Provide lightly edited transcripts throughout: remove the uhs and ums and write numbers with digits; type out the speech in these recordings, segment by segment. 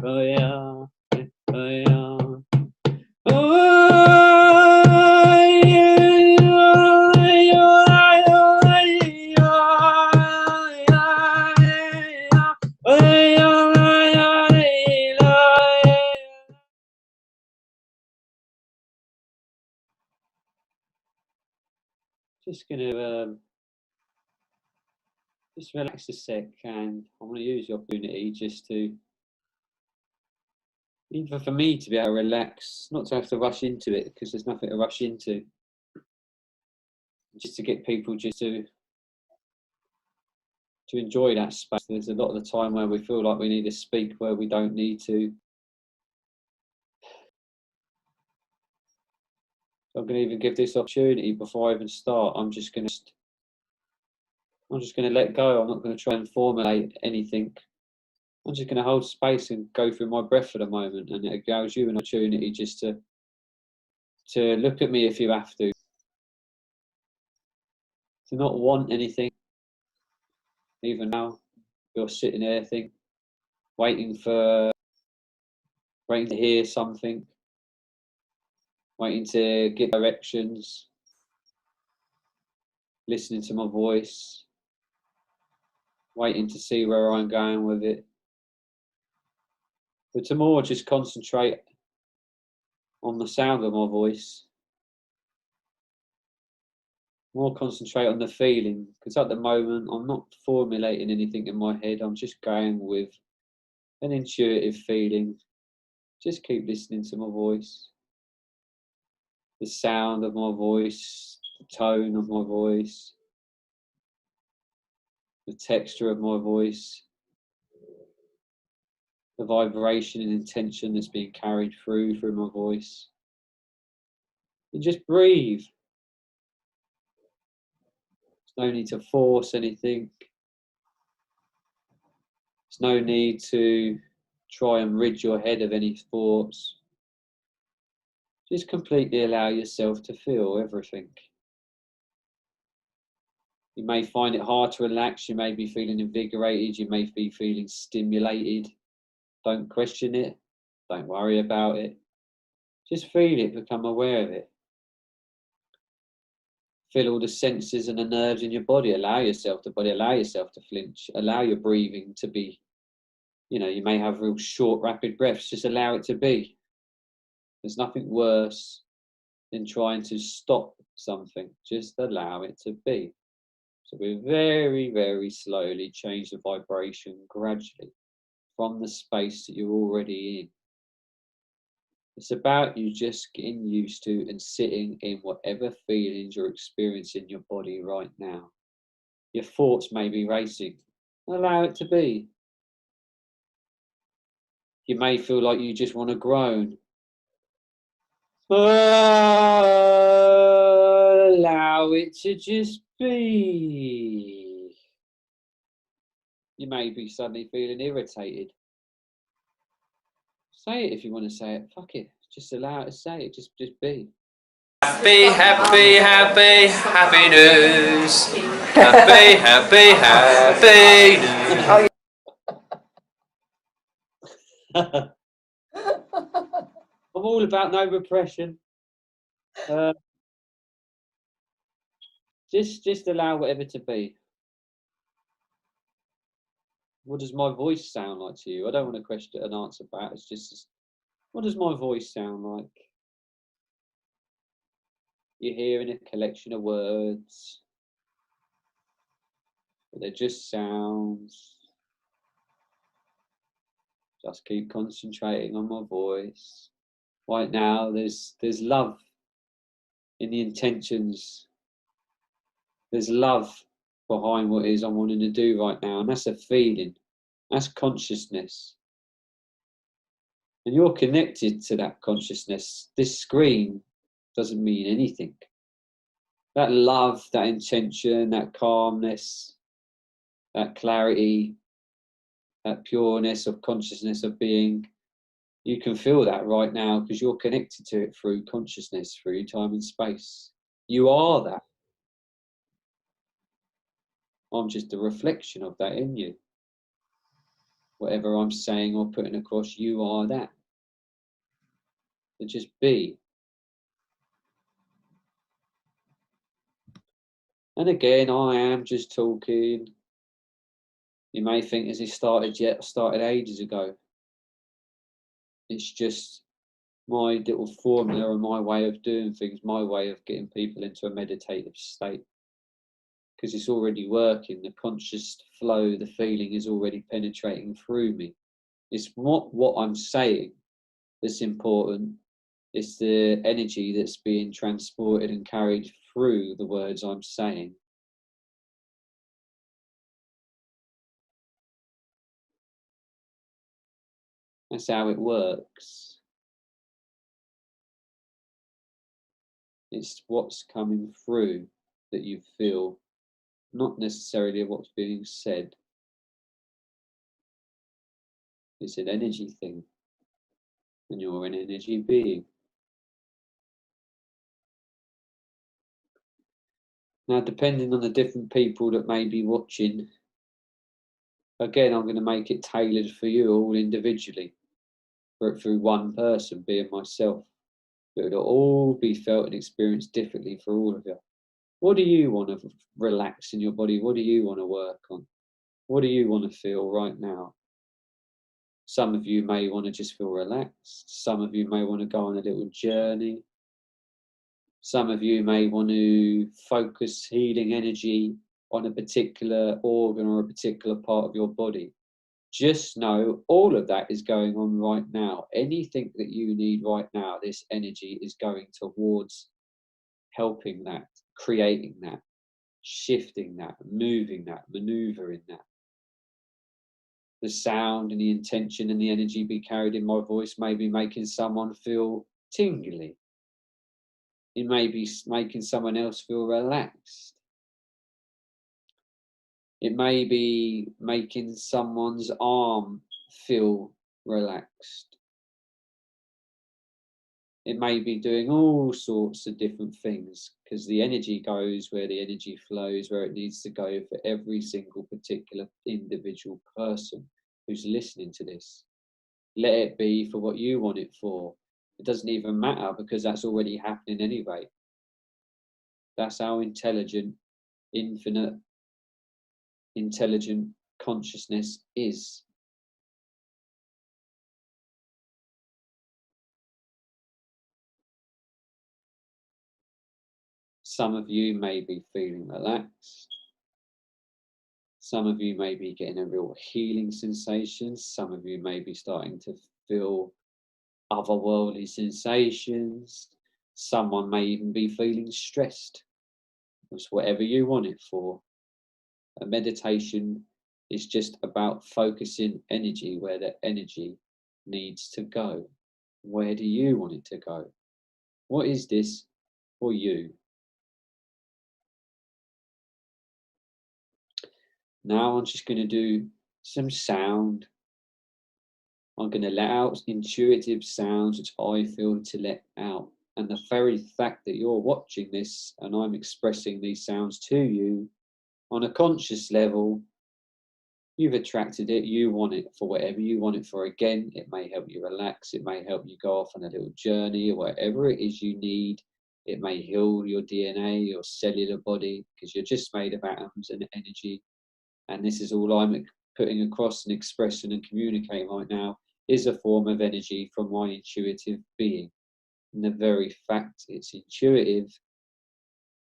Oh yeah, oh yeah. Just gonna just relax a sec, and I'm gonna use the opportunity just to, even for me to be able to relax, not to have to rush into it, because there's nothing to rush into. Just to get people just to enjoy that space. There's a lot of the time where we feel like we need to speak where we don't need to. I'm going to even give this opportunity before I even start. I'm just going to let go. I'm not going to try and formulate anything. I'm just going to hold space and go through my breath for the moment, and it allows you an opportunity just to look at me if you have to not want anything. Even now, you're sitting there waiting to hear something, waiting to get directions, listening to my voice, waiting to see where I'm going with it. But to more just concentrate on the sound of my voice, more concentrate on the feeling, because at the moment I'm not formulating anything in my head. I'm just going with an intuitive feeling. Just keep listening to my voice, the sound of my voice, the tone of my voice, the texture of my voice, the vibration and intention that's being carried through my voice. And just breathe. There's no need to force anything. There's no need to try and rid your head of any thoughts. Just completely allow yourself to feel everything. You may find it hard to relax. You may be feeling invigorated. You may be feeling stimulated. Don't question it. Don't worry about it. Just feel it, become aware of it. Feel all the senses and the nerves in your body. Allow yourself to flinch. Allow your breathing to be, you may have real short, rapid breaths. Just allow it to be. There's nothing worse than trying to stop something. Just allow it to be. So we very, very slowly change the vibration gradually from the space that you're already in. It's about you just getting used to and sitting in whatever feelings you're experiencing in your body right now. Your thoughts may be racing. Allow it to be. You may feel like you just want to groan. Allow it to just be. You may be suddenly feeling irritated. Say it if you want to say it. Fuck it. Just allow it to say it. Just be. Happy, happy, happy, happy news. Happy, happy, happy news. I'm all about no repression. Just allow whatever to be. What does my voice sound like to you? I don't want to question and answer back. It's just, what does my voice sound like? You're hearing a collection of words, but they're just sounds. Just keep concentrating on my voice. Right now, there's love in the intentions. There's love behind what it is I'm wanting to do right now, and that's a feeling. That's consciousness. And you're connected to that consciousness. This screen doesn't mean anything. That love, that intention, that calmness, that clarity, that pureness of consciousness of being, you can feel that right now because you're connected to it through consciousness, through time and space. You are that. I'm just a reflection of that in you. whatever I'm saying or putting across, you are that. So just be. And again, I am just talking. You may think, has he started yet? I started ages ago. It's just my little formula and my way of doing things, my way of getting people into a meditative state. Because it's already working. The conscious flow, the feeling is already penetrating through me. It's not what I'm saying that's important. It's the energy that's being transported and carried through the words I'm saying. That's how it works. It's what's coming through that you feel, not necessarily what's being said. It's an energy thing, and you're an energy being. Now, depending on the different people that may be watching, again, I'm going to make it tailored for you all individually, through one person, being myself. But it'll all be felt and experienced differently for all of you. What do you want to relax in your body? What do you want to work on? What do you want to feel right now? Some of you may want to just feel relaxed. Some of you may want to go on a little journey. Some of you may want to focus healing energy on a particular organ or a particular part of your body. Just know all of that is going on right now. Anything that you need right now, this energy is going towards helping that, creating that, shifting that, moving that, maneuvering that. The sound and the intention and the energy be carried in my voice may be making someone feel tingly. It may be making someone else feel relaxed. It may be making someone's arm feel relaxed. It may be doing all sorts of different things, because the energy goes where the energy flows, where it needs to go for every single particular individual person who's listening to this. Let it be for what you want it for. It doesn't even matter, because that's already happening anyway. That's how intelligent, infinite, intelligent consciousness is. Some of you may be feeling relaxed. Some of you may be getting a real healing sensation. Some of you may be starting to feel otherworldly sensations. Someone may even be feeling stressed. It's whatever you want it for. A meditation is just about focusing energy where the energy needs to go. Where do you want it to go? What is this for you? Now I'm just going to do some sound. I'm going to let out intuitive sounds which I feel to let out. And the very fact that you're watching this and I'm expressing these sounds to you on a conscious level, you've attracted it, you want it for whatever you want it for. Again, it may help you relax, it may help you go off on a little journey, or whatever it is you need. It may heal your DNA, your cellular body, because you're just made of atoms and energy. And this is all I'm putting across and expressing and communicating right now, is a form of energy from my intuitive being. And the very fact it's intuitive,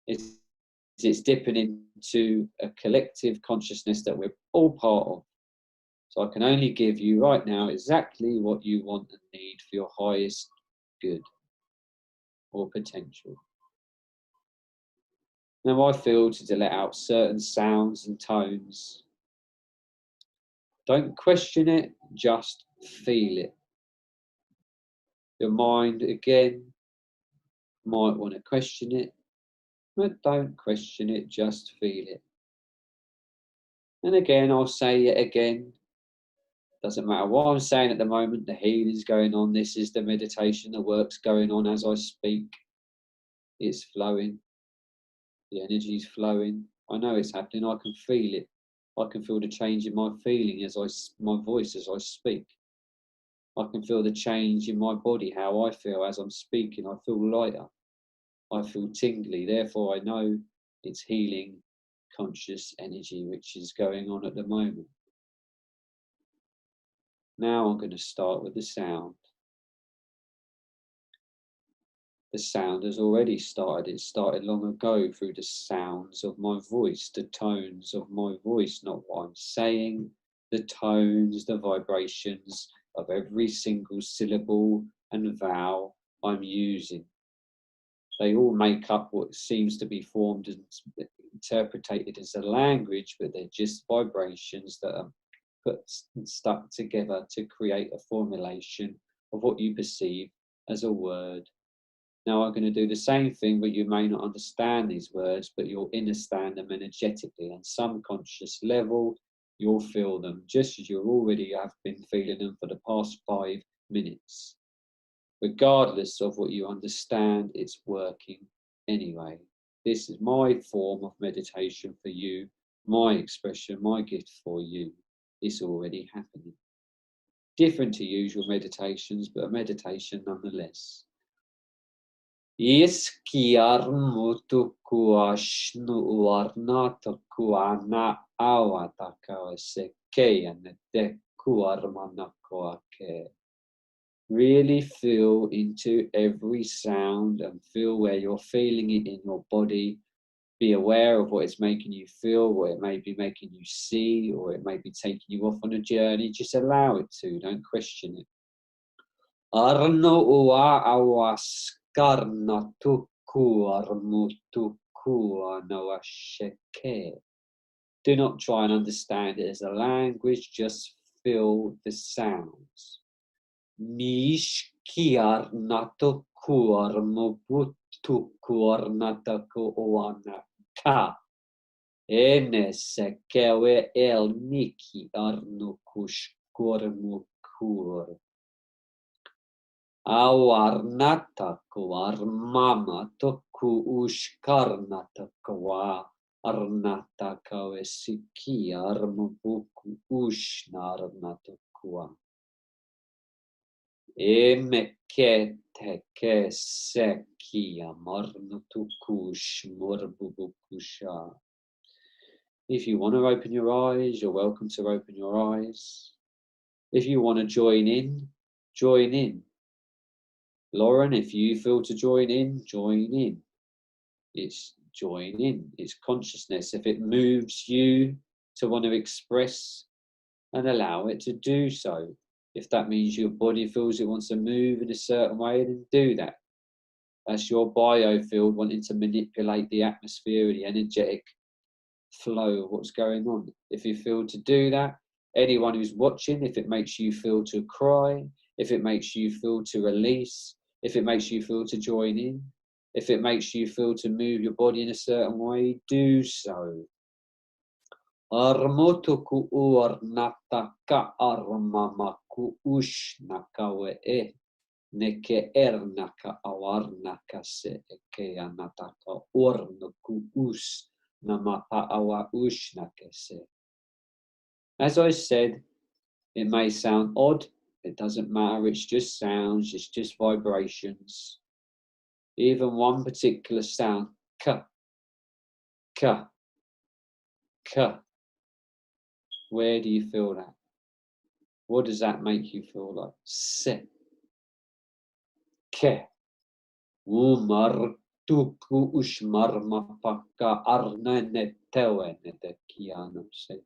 it's dipping into a collective consciousness that we're all part of. So I can only give you right now exactly what you want and need for your highest good or potential. Now I feel to let out certain sounds and tones. Don't question it, just feel it. Your mind, again, might want to question it, but don't question it, just feel it. And again, I'll say it again. Doesn't matter what I'm saying at the moment, the healing's going on, this is the meditation, the work's going on as I speak. It's flowing, the energy's flowing. I know it's happening, I can feel it. I can feel the change in my feeling my voice as I speak. I can feel the change in my body, how I feel as I'm speaking. I feel lighter. I feel tingly. Therefore, I know it's healing conscious energy which is going on at the moment. Now I'm going to start with the sound. The sound has already started. It started long ago through the sounds of my voice, the tones of my voice, not what I'm saying, the tones, the vibrations of every single syllable and vowel I'm using. They all make up what seems to be formed and interpreted as a language, but they're just vibrations that are put and stuck together to create a formulation of what you perceive as a word. Now I'm going to do the same thing, but you may not understand these words, but you'll understand them energetically. On some conscious level, you'll feel them just as you already have been feeling them for the past 5 minutes. Regardless of what you understand, it's working anyway. This is my form of meditation for you, my expression, my gift for you. It's already happening. Different to usual meditations, but a meditation nonetheless. Iskiarmutuku ashnu warnataku ana awataka sekeyanete kuarmanakoake. Really feel into every sound and feel where you're feeling it in your body. Be aware of what it's making you feel, what it may be making you see, or it may be taking you off on a journey. Just allow it to, don't question it. Arno ua awaskarna tuku armutuku anawasheke. Do not try and understand it as a language, just feel the sounds. Mishkiar nato kuar mobutu kuar natako oana ka. Enese kewe el niki arnukush kurmukur. Awar natako armama toku ushkarnatako arnataka esiki armubuku ushnarnatokua. Emekete sekia marnutukush morbubukusha. If you want to open your eyes, you're welcome to open your eyes. If you want to join in, join in. Lauren, if you feel to join in, join in. It's join in. It's consciousness. If it moves you to want to express, and allow it to do so. If that means your body feels it wants to move in a certain way, then do that. That's your biofield wanting to manipulate the atmosphere, the energetic flow of what's going on. If you feel to do that, anyone who's watching, if it makes you feel to cry, if it makes you feel to release, if it makes you feel to join in, if it makes you feel to move your body in a certain way, do so. Armotuku uarnataka armamaku ushnakawe neke ernaka awarnaka se eke anataka ornuku us namapa awa ushnakese. As I said, it may sound odd, it doesn't matter, it's just sounds, it's just vibrations. Even one particular sound, ka, ka, ka. Where do you feel that? What does that make you feel like? Se, ke, umar tuku ushmar mapaka arnene tewene de kianam se.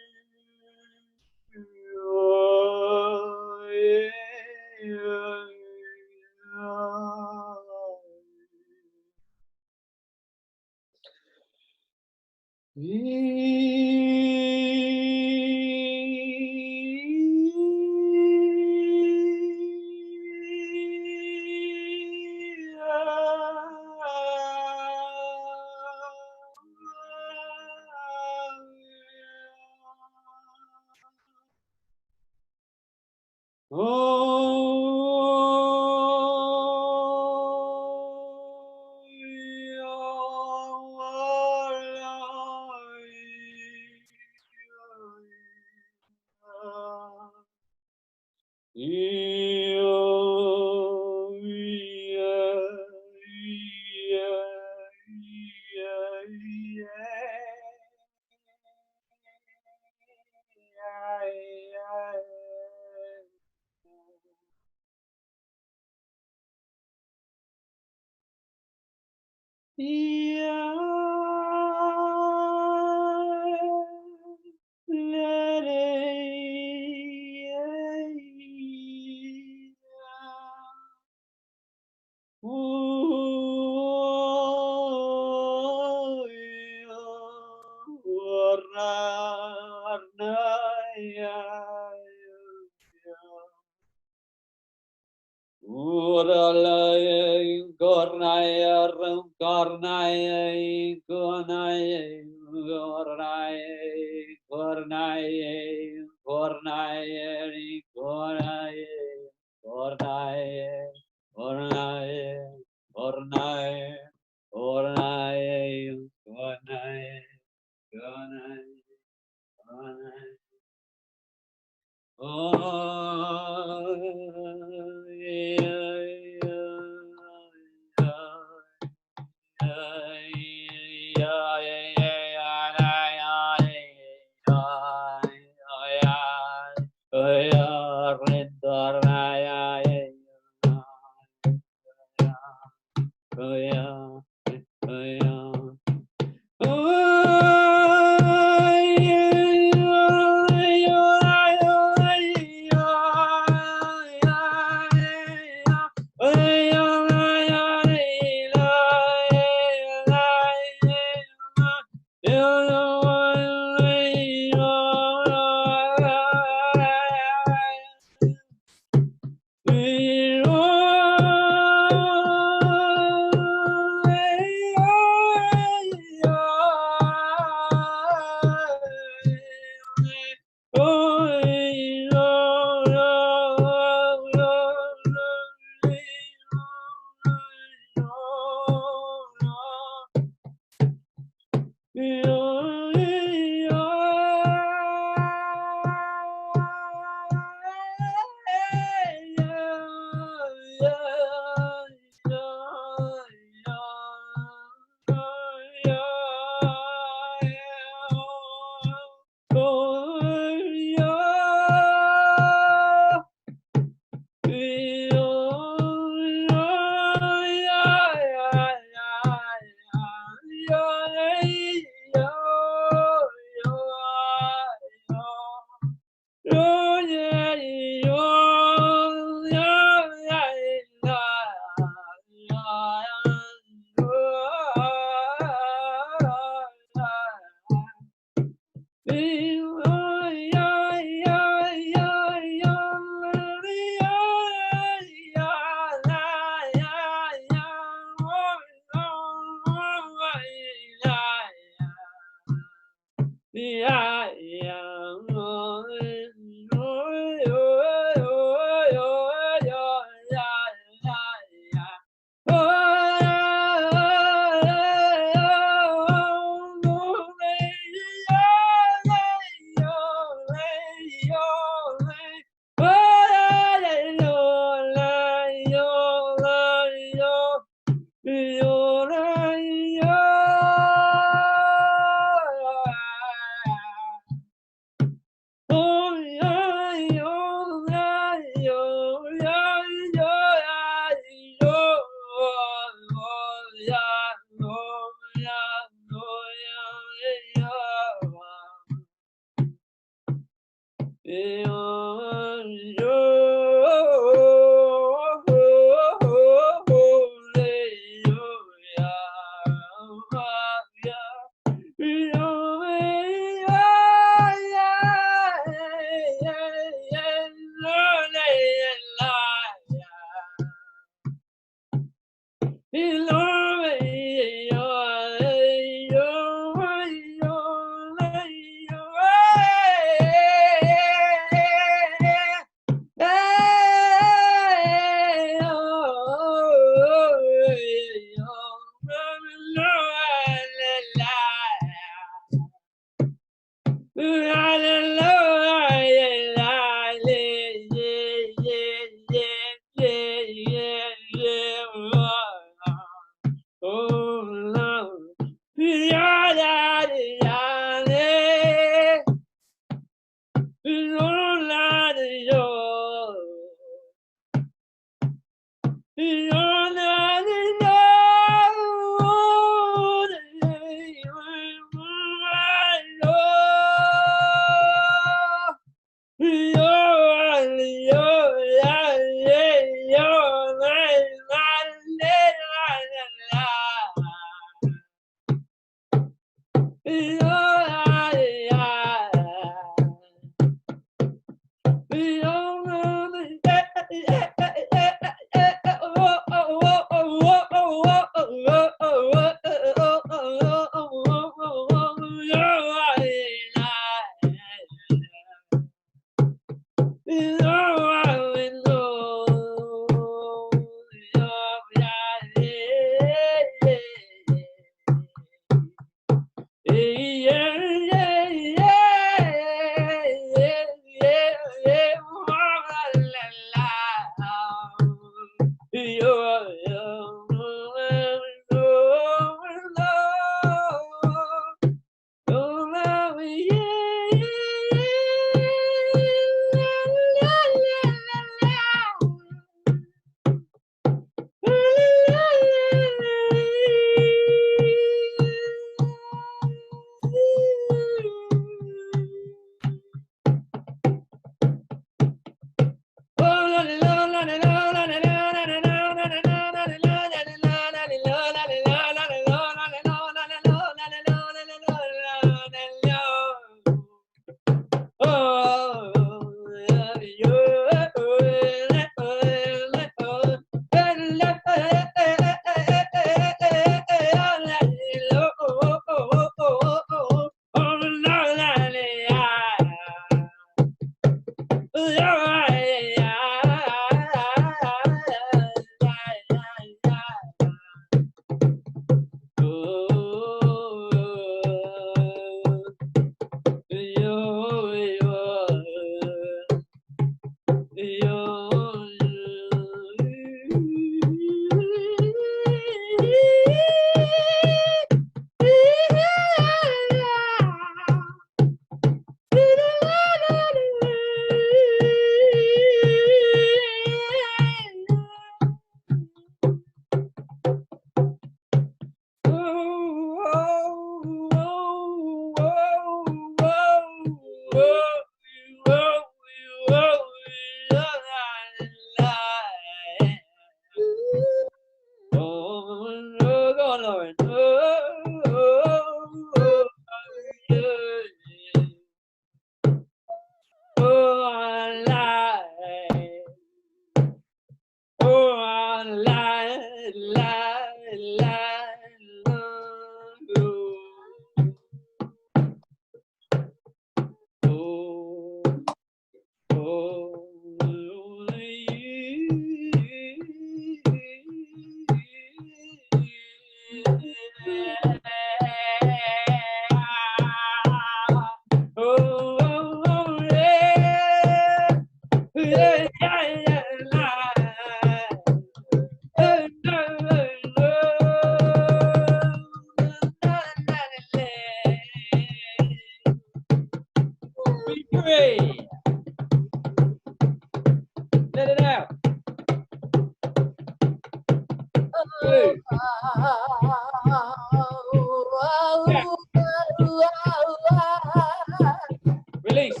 Release.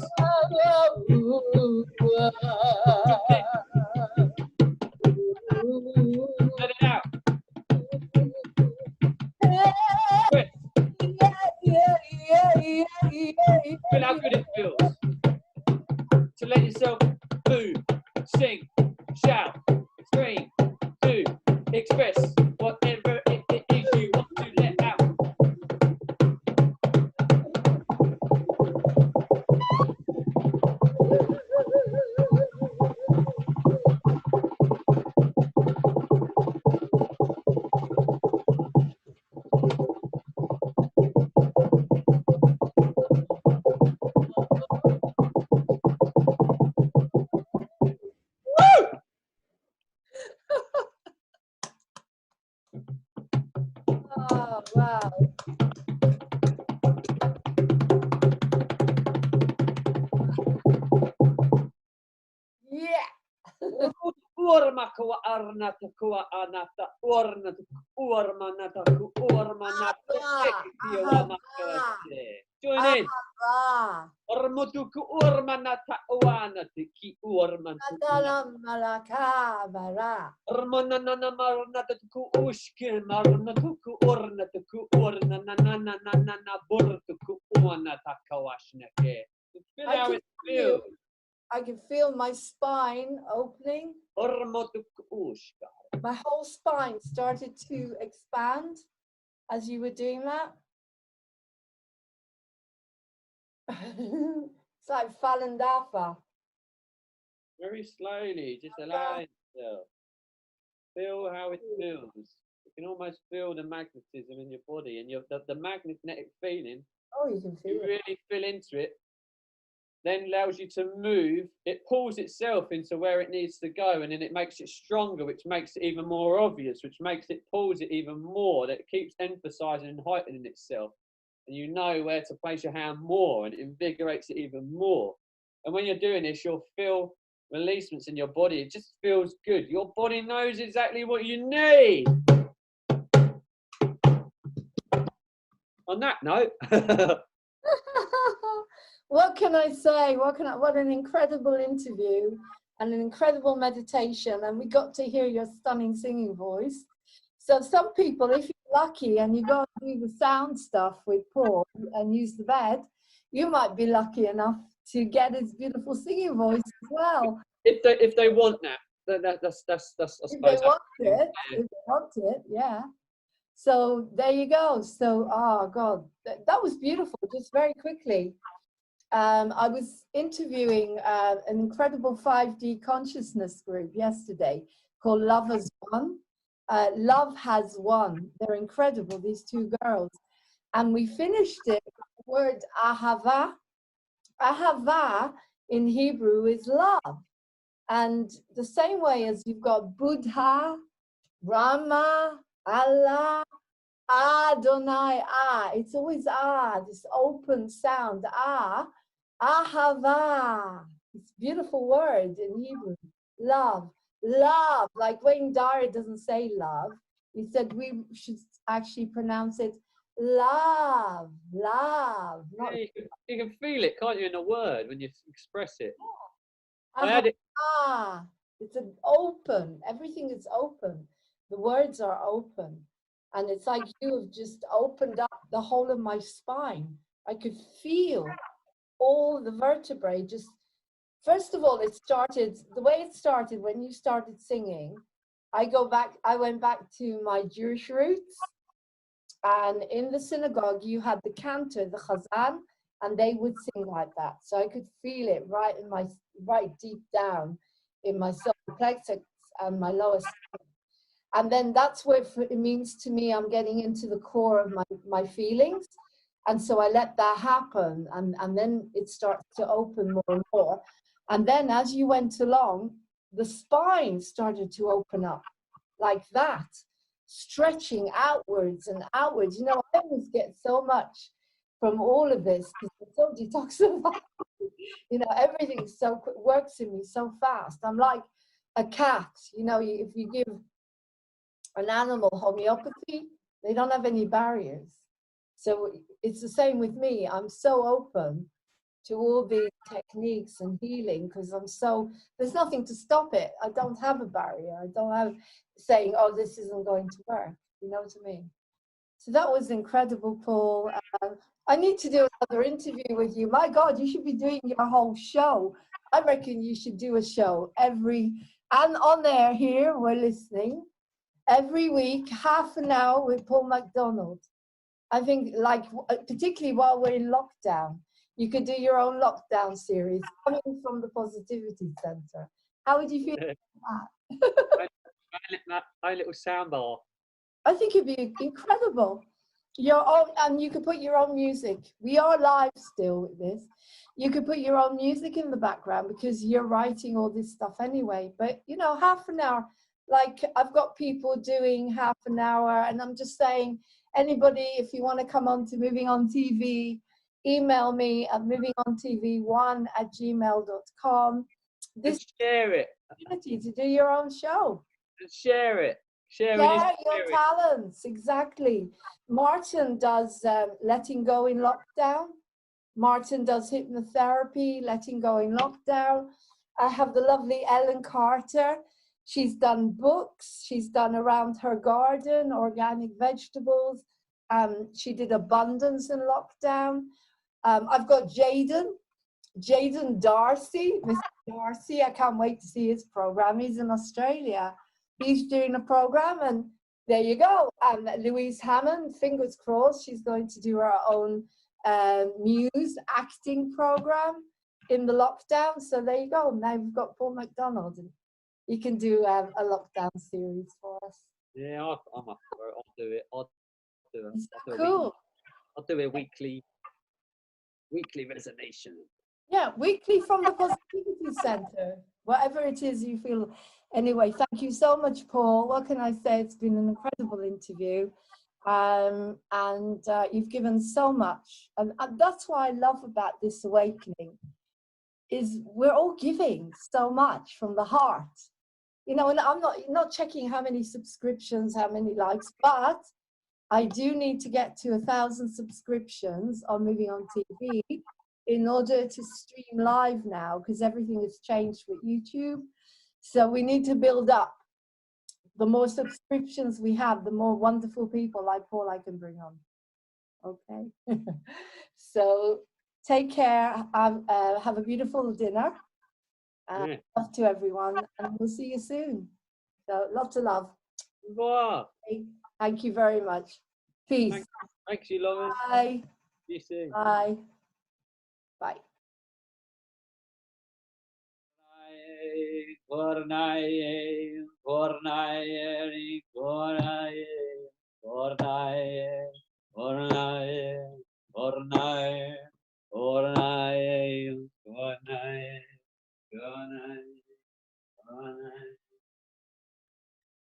Let it out. Quit. Feel how good it feels to let yourself move, sing, shout, scream, do, express whatever it is you want to let out. Oh, wow. Yeah. Urmaka arnata kua anata ornata urmanata urmanata. Join in. Ormotuku urmanata oana tiki urman. Adalam malakabara. Ormonana marnatuku ushkin marnatuku ornatuku ornanana burtuku uanata kawashnake. Feel how it feels. I can feel my spine opening. Ormotuku ushka. My whole spine started to expand as you were doing that. It's like Falandafa. Very slowly, just allow yourself. Feel how it feels. You can almost feel the magnetism in your body and the magnetic feeling. Oh, you can feel You it. really feel into it. Then allows you to move. It pulls itself into where it needs to go, and then it makes it stronger, which makes it even more obvious, which makes it pulls it even more. That it keeps emphasizing and heightening itself, and you know where to place your hand more, and it invigorates it even more. And when you're doing this, you'll feel releasements in your body. It just feels good. Your body knows exactly what you need. On that note. What can I say? What an incredible interview and an incredible meditation. And we got to hear your stunning singing voice. So some people, if you're lucky and you go and do the sound stuff with Paul and use the bed, you might be lucky enough to get his beautiful singing voice as well. If they want that, that's I suppose. If they want it, yeah. So there you go. So, oh God, that was beautiful. Just very quickly. I was interviewing an incredible 5D consciousness group yesterday called Love Has Won. Love Has Won. They're incredible, these two girls. And we finished it with the word ahava. Ahava in Hebrew is love. And the same way as you've got Buddha, Brahma, Allah, Adonai, it's always this open sound, ahava. It's a beautiful word in Hebrew. Love, love. Like Wayne Dyer doesn't say love. He said we should actually pronounce it love, love. Yeah, you can feel it, can't you, in a word when you express it. I had it. It's an open. Everything is open. The words are open. And it's like you have just opened up the whole of my spine. I could feel all the vertebrae just, first of all, the way it started when you started singing, I went back to my Jewish roots. And in the synagogue, you had the cantor, the chazan, and they would sing like that. So I could feel it right deep down in my solar plexus and my lower stomach. And then that's what it means to me. I'm getting into the core of my feelings. And so I let that happen. And then it starts to open more and more. And then as you went along, the spine started to open up like that, stretching outwards and outwards. You know, I always get so much from all of this because it's so detoxified. You know, everything works in me so fast. I'm like a cat. You know, if you give an animal homeopathy, they don't have any barriers. So it's the same with me. I'm so open to all these techniques and healing because there's nothing to stop it. I don't have a barrier. I don't have saying, oh, this isn't going to work. You know what I mean? So that was incredible, Paul. I need to do another interview with you. My God, you should be doing your whole show. I reckon you should do a show and on there here, we're listening. Every week, half an hour with Paul McDonald. I think, like, particularly while we're in lockdown, you could do your own lockdown series coming from the Positivity Center. How would you feel about that? My little soundbar. I think it'd be incredible. And you could put your own music. We are live still with this. You could put your own music in the background because you're writing all this stuff anyway. But, you know, half an hour. Like I've got people doing half an hour and I'm just saying, anybody, if you want to come on to Moving On TV, email me at movingontv1@gmail.com. This share it. Opportunity to do your own show. And share it. Share your talents, exactly. Martin does Letting Go in Lockdown. Martin does hypnotherapy, letting go in lockdown. I have the lovely Ellen Carter. She's done books. She's done around her garden, organic vegetables. She did abundance in lockdown. I've got Jaden Darcy, Mr. Darcy. I can't wait to see his program. He's in Australia. He's doing a program, and there you go. Louise Hammond, fingers crossed, she's going to do her own Muse acting program in the lockdown. So there you go. Now we've got Paul McDonald, and he can do a lockdown series for us. Yeah, I'm up for it. I'll do it. I'll do it. So cool. I'll do a weekly resonation. Yeah, weekly from the Positivity Center, whatever it is you feel. Anyway, thank you so much, Paul. What can I say? It's been an incredible interview. And you've given so much. And that's what I love about this awakening, is we're all giving so much from the heart. You know, and I'm not checking how many subscriptions, how many likes, but I do need to get to 1,000 subscriptions on Moving on TV in order to stream live now, because everything has changed with YouTube. So we need to build up. The more subscriptions we have, the more wonderful people like Paul I can bring on. Okay. So take care. Have a beautiful dinner. Love to everyone, and we'll see you soon. So lots of love. Wow. Thank you very much. Peace. Thanks you, Laurene. Bye. See you soon. Bye. Bye.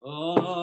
Oh